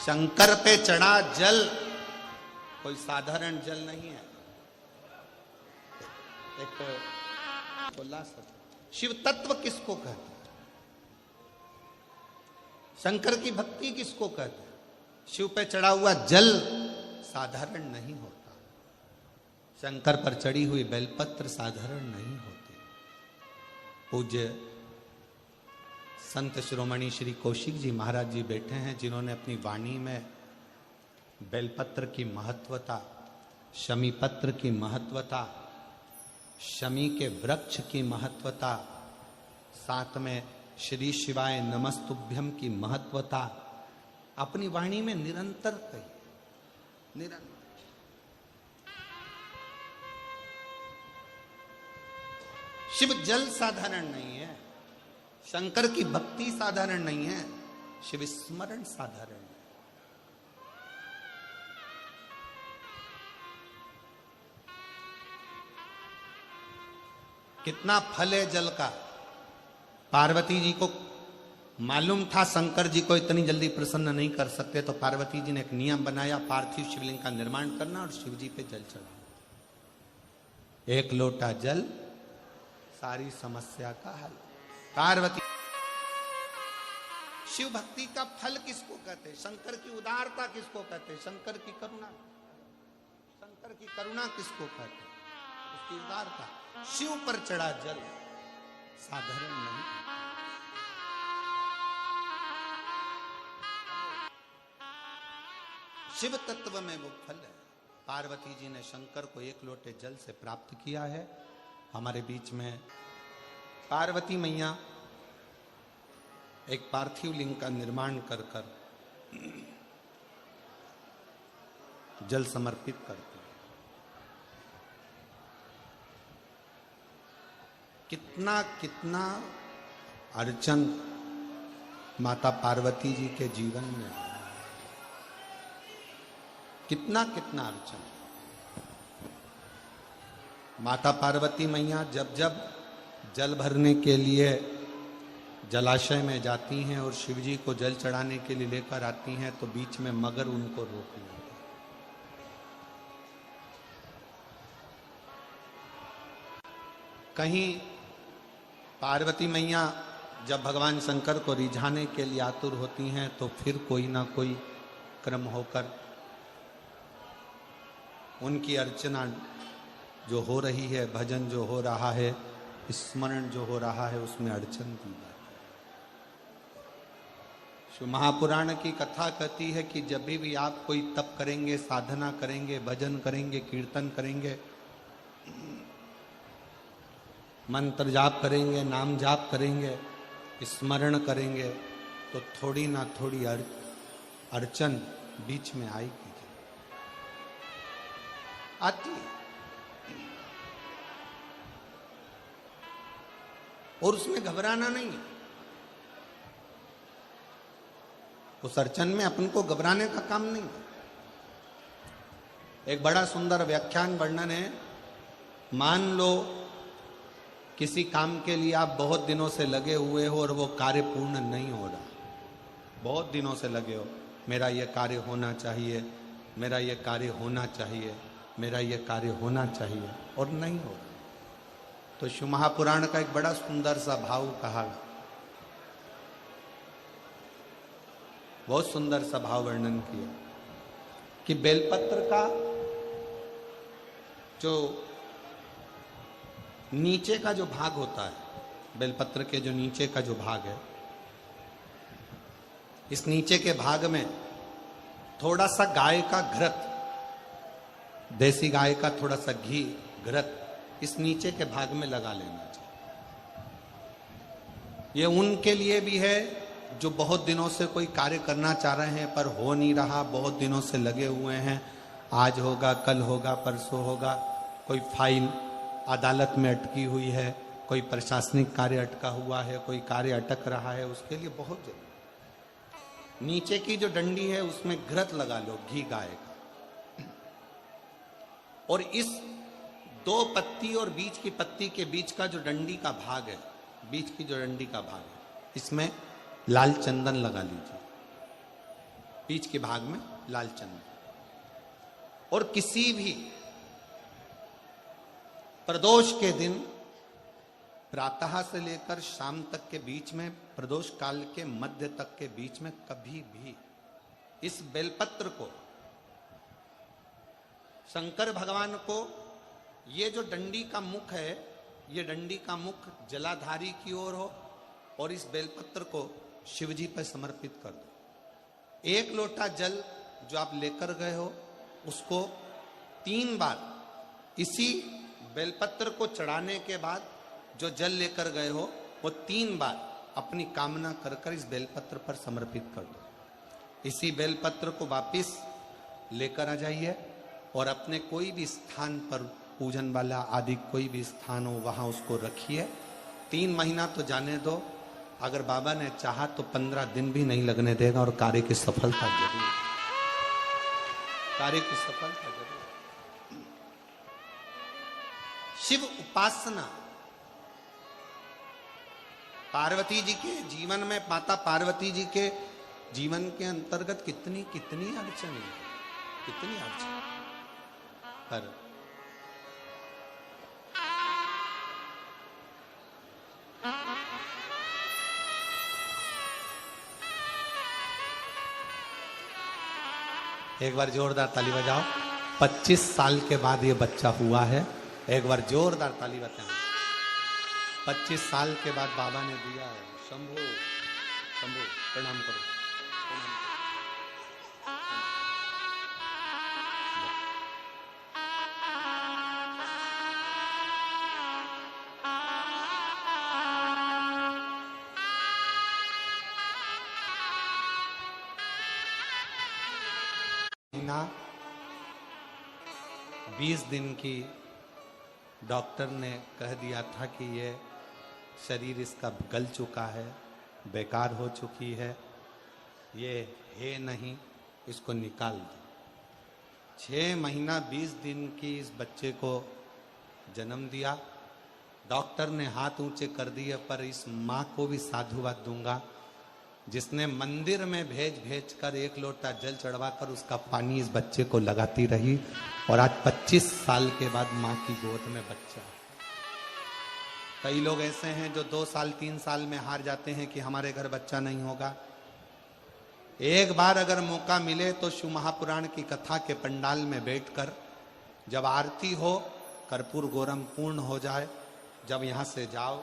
शंकर पे चढ़ा जल कोई साधारण जल नहीं है। एक बोला शिव तत्व किसको कहते हैं? शंकर की भक्ति किसको कहते हैं? शिव पे चढ़ा हुआ जल साधारण नहीं होता। शंकर पर चढ़ी हुई बेलपत्र साधारण नहीं होती। पूज्य संत शिरोमणि श्री कौशिक जी महाराज जी बैठे हैं, जिन्होंने अपनी वाणी में बेलपत्र की महत्वता, शमी पत्र की महत्वता, शमी के वृक्ष की महत्वता, साथ में श्री शिवाय नमस्तुभ्यम की महत्वता अपनी वाणी में निरंतर कही। निरंतर शिव जल साधारण नहीं है, शंकर की भक्ति साधारण नहीं है, शिव स्मरण साधारण है। कितना फल है जल का। पार्वती जी को मालूम था शंकर जी को इतनी जल्दी प्रसन्न नहीं कर सकते, तो पार्वती जी ने एक नियम बनाया, पार्थिव शिवलिंग का निर्माण करना और शिव जी पे जल चढ़ाना। एक लोटा जल सारी समस्या का हल। पार्वती शिव भक्ति का फल किसको कहते हैं? शंकर की उदारता किसको कहते हैं? शंकर की करुणा। शंकर की करुणा किसको कहते हैं? उसकी उदारता। शिव पर चढ़ा जल साधारण नहीं। शिव तत्व में वो फल है। पार्वती जी ने शंकर को एक लोटे जल से प्राप्त किया है। हमारे बीच में पार्वती मैया एक पार्थिव लिंग का निर्माण कर कर जल समर्पित करते हैं। कितना कितना अर्चन माता पार्वती जी के जीवन में, कितना कितना अर्चन। माता पार्वती मैया जब जब जल भरने के लिए जलाशय में जाती हैं और शिव जी को जल चढ़ाने के लिए लेकर आती हैं, तो बीच में मगर उनको रोक लेते हैं। कहीं पार्वती मैया जब भगवान शंकर को रिझाने के लिए आतुर होती हैं, तो फिर कोई ना कोई क्रम होकर उनकी अर्चना जो हो रही है, भजन जो हो रहा है, स्मरण जो हो रहा है, उसमें अड़चन दी जाती है। शिव महापुराण की कथा कहती है कि जब भी आप कोई तप करेंगे, साधना करेंगे, भजन करेंगे, कीर्तन करेंगे, मंत्र जाप करेंगे, नाम जाप करेंगे, स्मरण करेंगे, तो थोड़ी ना थोड़ी अड़चन बीच में आएगी, आती है। और उसमें घबराना नहीं है। उस अड़चन में अपन को घबराने का काम नहीं है। एक बड़ा सुंदर व्याख्यान वर्णन है। मान लो किसी काम के लिए आप बहुत दिनों से लगे हुए हो और वो कार्य पूर्ण नहीं हो रहा। बहुत दिनों से लगे हो, मेरा ये कार्य होना चाहिए, मेरा ये कार्य होना चाहिए, मेरा ये कार्य होना चाहिए, और नहीं हो रहा। तो शिव महापुराण का एक बड़ा सुंदर सा भाव कहा, बहुत सुंदर सा भाव वर्णन किया कि बेलपत्र का जो नीचे का जो भाग होता है, बेलपत्र के जो नीचे का जो भाग है, इस नीचे के भाग में थोड़ा सा गाय का घृत, देसी गाय का थोड़ा सा घी, घृत इस नीचे के भाग में लगा लेना चाहिए। ये उनके लिए भी है जो बहुत दिनों से कोई कार्य करना चाह रहे हैं पर हो नहीं रहा, बहुत दिनों से लगे हुए हैं, आज होगा, कल होगा, परसों होगा, कोई फाइल अदालत में अटकी हुई है, कोई प्रशासनिक कार्य अटका हुआ है, कोई कार्य अटक रहा है, उसके लिए बहुत जरूरी। नीचे की जो डंडी है उसमें घृत लगा लो, घी गाय का, और इस दो पत्ती और बीच की पत्ती के बीच का जो डंडी का भाग है, बीच की जो डंडी का भाग है, इसमें लाल चंदन लगा लीजिए। बीच के भाग में लाल चंद्र। और किसी भी प्रदोष के दिन प्रातः से लेकर शाम तक के बीच में, प्रदोष काल के मध्य तक के बीच में कभी भी इस बेलपत्र को शंकर भगवान को, ये जो डंडी का मुख है, ये डंडी का मुख जलाधारी की ओर हो और इस बेलपत्र को शिव जी पर समर्पित कर दो। 1 लोटा जल जो आप लेकर गए हो उसको 3 बार इसी बेलपत्र को चढ़ाने के बाद जो जल लेकर गए हो वो 3 बार अपनी कामना कर कर इस बेलपत्र पर समर्पित कर दो। इसी बेलपत्र को वापिस लेकर आ जाइए और अपने कोई भी स्थान पर, पूजन वाला आदि कोई भी स्थान हो वहां उसको रखिए। 3 महीना तो जाने दो, अगर बाबा ने चाहा तो 15 दिन भी नहीं लगने देगा और कार्य की सफलता जरूर, कार्य की सफलता जरूर। शिव उपासना पार्वती जी के जीवन में, माता पार्वती जी के जीवन के अंतर्गत कितनी कितनी अड़चन, कितनी अड़चन, पर एक बार जोरदार ताली बजाओ। 25 साल के बाद ये बच्चा हुआ है। एक बार जोरदार ताली बजाओ। 25 साल के बाद बाबा ने दिया है। शंभो शंभो, प्रणाम करो, प्रणाम करो। 20 दिन की डॉक्टर ने कह दिया था कि ये शरीर इसका गल चुका है, बेकार हो चुकी है, ये है नहीं, इसको निकाल दो। 6 महीना 20 दिन की इस बच्चे को जन्म दिया। डॉक्टर ने हाथ ऊंचे कर दिए, पर इस माँ को भी साधुवाद दूंगा जिसने मंदिर में भेज भेज कर 1 लोटा जल चढ़वाकर उसका पानी इस बच्चे को लगाती रही, और आज 25 साल के बाद माँ की गोद में बच्चा। कई लोग ऐसे हैं जो 2 साल 3 साल में हार जाते हैं कि हमारे घर बच्चा नहीं होगा। एक बार अगर मौका मिले तो शिव महापुराण की कथा के पंडाल में बैठकर जब आरती हो, कर्पूर गौरम पूर्ण हो जाए, जब यहाँ से जाओ,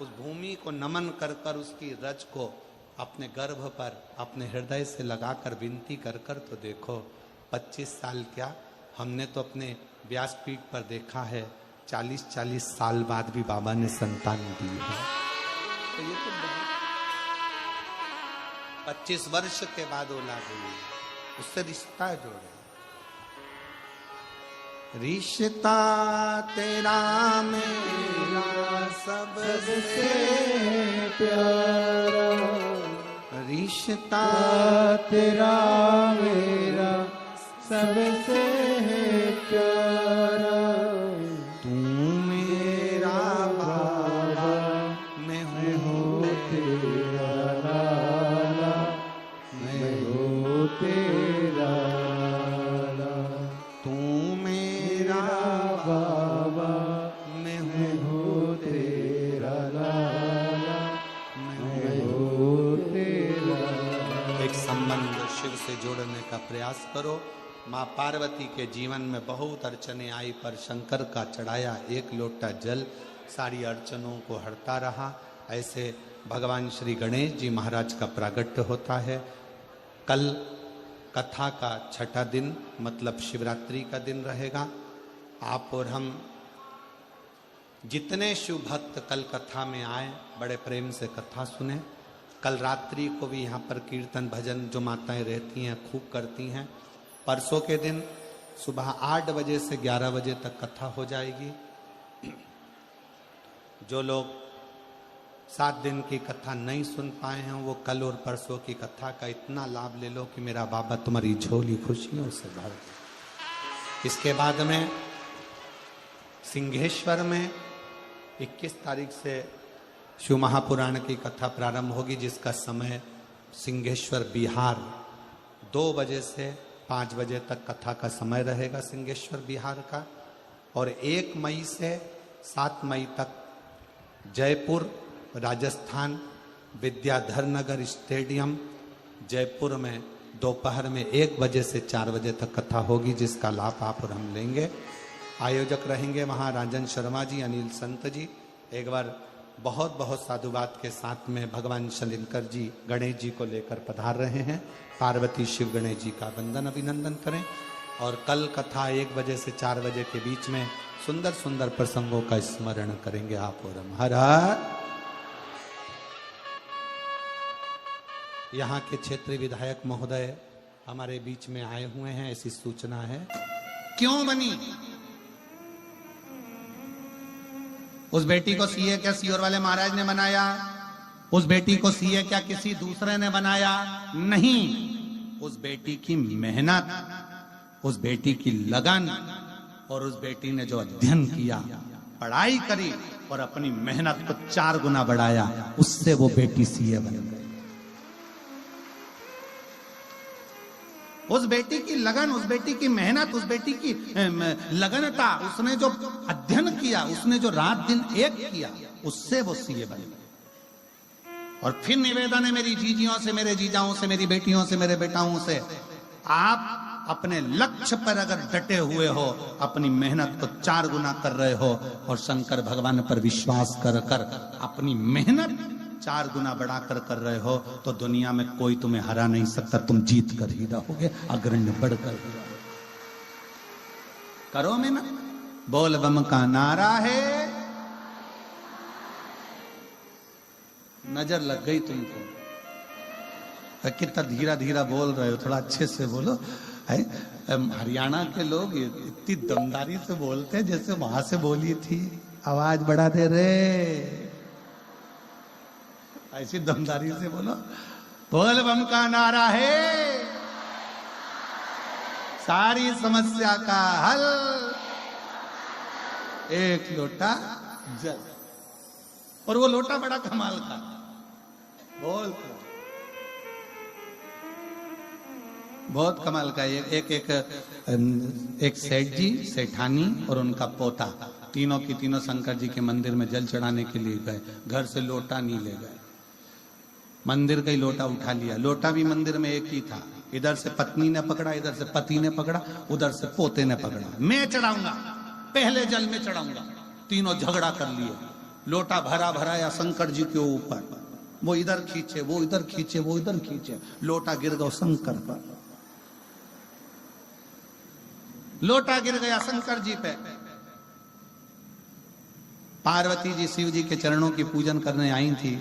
उस भूमि को नमन कर कर उसकी रज को अपने गर्भ पर, अपने हृदय से लगाकर विनती कर कर तो देखो। 25 साल क्या, हमने तो अपने व्यासपीठ पर देखा है 40-40 साल बाद भी बाबा ने संतान दी है। तो ये तो 25 वर्ष के बाद औलाद हुई, उससे रिश्ता जोड़े। रिश्ता तेरा मेरा सबसे प्यारा, रिश्ता तेरा मेरा सबसे प्यारा, तू मेरा बाबा, मैं हूँ तेरा लाला, मैं हूँ तेरा लाला, तू मेरा बाबा, मैं हूँ तेरा लाला, मैं हूँ तेरा। एक संबंध शिव से जोड़ने का प्रयास करो। माँ पार्वती के जीवन में बहुत अड़चने आई, पर शंकर का चढ़ाया 1 लोटा जल सारी अड़चनों को हरता रहा। ऐसे भगवान श्री गणेश जी महाराज का प्रागट्य होता है। कल कथा का 6ठा दिन मतलब शिवरात्रि का दिन रहेगा। आप और हम जितने शिव भक्त कल कथा में आए, बड़े प्रेम से कथा सुने। कल रात्रि को भी यहाँ पर कीर्तन भजन जो माताएं रहती हैं खूब करती हैं। परसों के दिन सुबह 8 बजे से 11 बजे तक कथा हो जाएगी। जो लोग 7 दिन की कथा नहीं सुन पाए हैं वो कल और परसों की कथा का इतना लाभ ले लो कि मेरा बाबा तुम्हारी झोली खुशियों से भर दे। इसके बाद में सिंहेश्वर में 21 तारीख से शिव महापुराण की कथा प्रारंभ होगी, जिसका समय सिंहेश्वर बिहार 2 बजे से 5 बजे तक कथा का समय रहेगा सिंहेश्वर बिहार का। और 1 मई से 7 मई तक जयपुर राजस्थान विद्याधर नगर स्टेडियम जयपुर में दोपहर में 1 बजे से 4 बजे तक कथा होगी, जिसका लाभ आप और हम लेंगे। आयोजक रहेंगे वहाँ राजन शर्मा जी, अनिल संत जी। एक बार बहुत बहुत साधुवाद के साथ में भगवान शलिनकर जी गणेश जी को लेकर पधार रहे हैं। पार्वती शिव गणेश जी का वंदन अभिनंदन करें। और कल कथा 1 बजे से 4 बजे के बीच में सुंदर सुंदर प्रसंगों का स्मरण करेंगे आप और हम। हर हर। यहाँ के क्षेत्रीय विधायक महोदय हमारे बीच में आए हुए हैं, ऐसी सूचना है। क्यों बनी उस बेटी को सीए क्या सीओर वाले महाराज ने बनाया? उस बेटी को सीए क्या किसी दूसरे ने बनाया? नहीं, उस बेटी की मेहनत, उस बेटी की लगन और उस बेटी ने जो अध्ययन किया, पढ़ाई करी और अपनी मेहनत को 4 गुना बढ़ाया, उससे वो बेटी सीए बन गई। उस बेटी की लगन, उस बेटी की मेहनत, उस बेटी की लगनता, उसने जो अध्ययन किया, उसने जो रात दिन एक किया, उससे वो सीए बन गई। और फिर निवेदन है मेरी जीजियों से, मेरे जीजाओं से, मेरी बेटियों से, मेरे बेटाओं से, आप अपने लक्ष्य पर अगर डटे हुए हो, अपनी मेहनत को 4 गुना कर रहे हो और शंकर भगवान पर विश्वास कर कर अपनी मेहनत 4 गुना बढ़ाकर कर रहे हो, तो दुनिया में कोई तुम्हें हरा नहीं सकता। तुम जीत कर ही रहोगे, अग्रण्य बढ़कर ही रहोगे। करो मेहनत। बोल बम का नारा है। नजर लग गई तुमको, कितना धीरा धीरा बोल रहे हो, थोड़ा अच्छे से बोलो। हरियाणा के लोग इतनी दमदारी से बोलते हैं जैसे वहां से बोली थी। आवाज बढ़ा दे रे, ऐसी दमदारी से बोलो। बोल बम का नारा है, सारी समस्या का हल, एक लोटा जल। और वो लोटा बड़ा कमाल का। बोल बहुत कमाल का। एक सेठ जी, सेठानी और उनका पोता, तीनों की तीनों शंकर जी के मंदिर में जल चढ़ाने के लिए गए। घर से लोटा नहीं ले गए, मंदिर का ही लोटा उठा लिया। लोटा भी मंदिर में एक ही था। इधर से पत्नी ने पकड़ा, इधर से पति ने पकड़ा, उधर से पोते ने पकड़ा। मैं चढ़ाऊंगा, पहले जल में चढ़ाऊंगा। तीनों झगड़ा कर लिए। लोटा भरा भरा या शंकर जी के ऊपर, वो इधर खींचे, वो इधर खींचे, वो इधर खींचे, लोटा गिर गया शंकर पर। लोटा गिर गया शंकर जी पे। पार्वती जी शिव जी के चरणों की पूजन करने आई थी।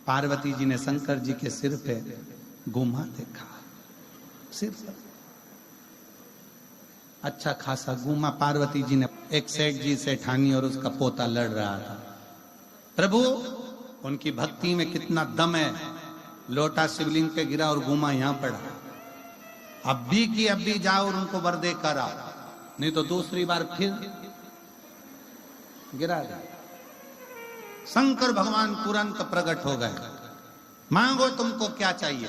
पार्वती जी ने शंकर जी के सिर पे गुमा देखा, सिर पर अच्छा खासा गुमा। पार्वती जी ने, एक सेठ जी सेठानी और उसका पोता लड़ रहा था। प्रभु, उनकी भक्ति में कितना दम है। लोटा शिवलिंग पे गिरा और गुमा यहां पड़ा। अब भी जाओ और उनको वर दे कर आओ, नहीं तो दूसरी बार फिर गिरा दे। शंकर भगवान तुरंत प्रकट हो गए। मांगो तुमको क्या चाहिए।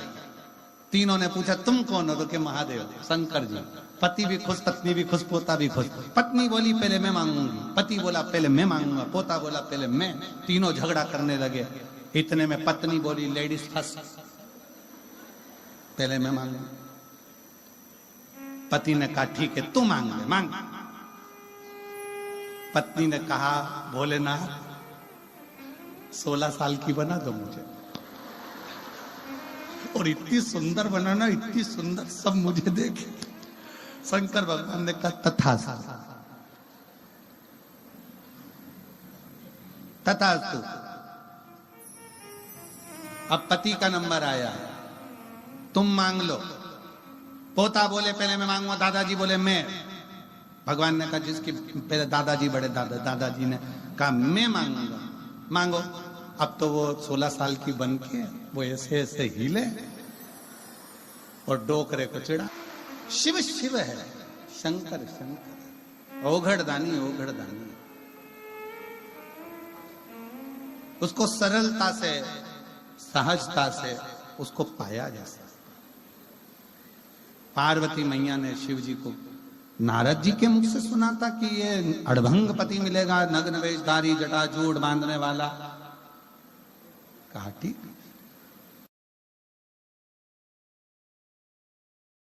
तीनों ने पूछा तुम कौन हो? तो के महादेव, शंकर जी। पति भी खुश, पत्नी भी खुश, पोता भी खुश। पत्नी बोली पहले मैं मांगूंगी, पति बोला पहले मैं मांगूंगा, पोता बोला पहले मैं। तीनों झगड़ा करने लगे। इतने में पत्नी बोली लेडीज फर्स्ट, पहले मैं मांगूंगा। पति ने कहा ठीक है तू मांग ले, मांग। पत्नी ने कहा भोलेनाथ 16 साल की बना दो मुझे, और इतनी सुंदर बनाना, इतनी सुंदर, सब मुझे देखे। शंकर भगवान ने कहा तथास्तु, तथास्तु। अब पति का नंबर आया, तुम मांग लो। पोता बोले पहले मैं मांगूंगा, दादाजी बोले मैं। भगवान ने कहा जिसकी पहले दादाजी बड़े दादाजी ने कहा मैं मांगूंगा, मांगो। अब तो वो 16 साल की बन के वो ऐसे ऐसे हिले और डोकरे को चिढ़ा। शिव शिव है, शंकर शंकर, ओघड़दानी ओघड़दानी। उसको सरलता से, सहजता से उसको पाया जा सकता। पार्वती मैया ने शिव जी को नारद जी के मुख से सुना था कि ये अड़भंग पति मिलेगा, नग्न वेशधारी, जटाजूट बांधने वाला। कहा ठीक।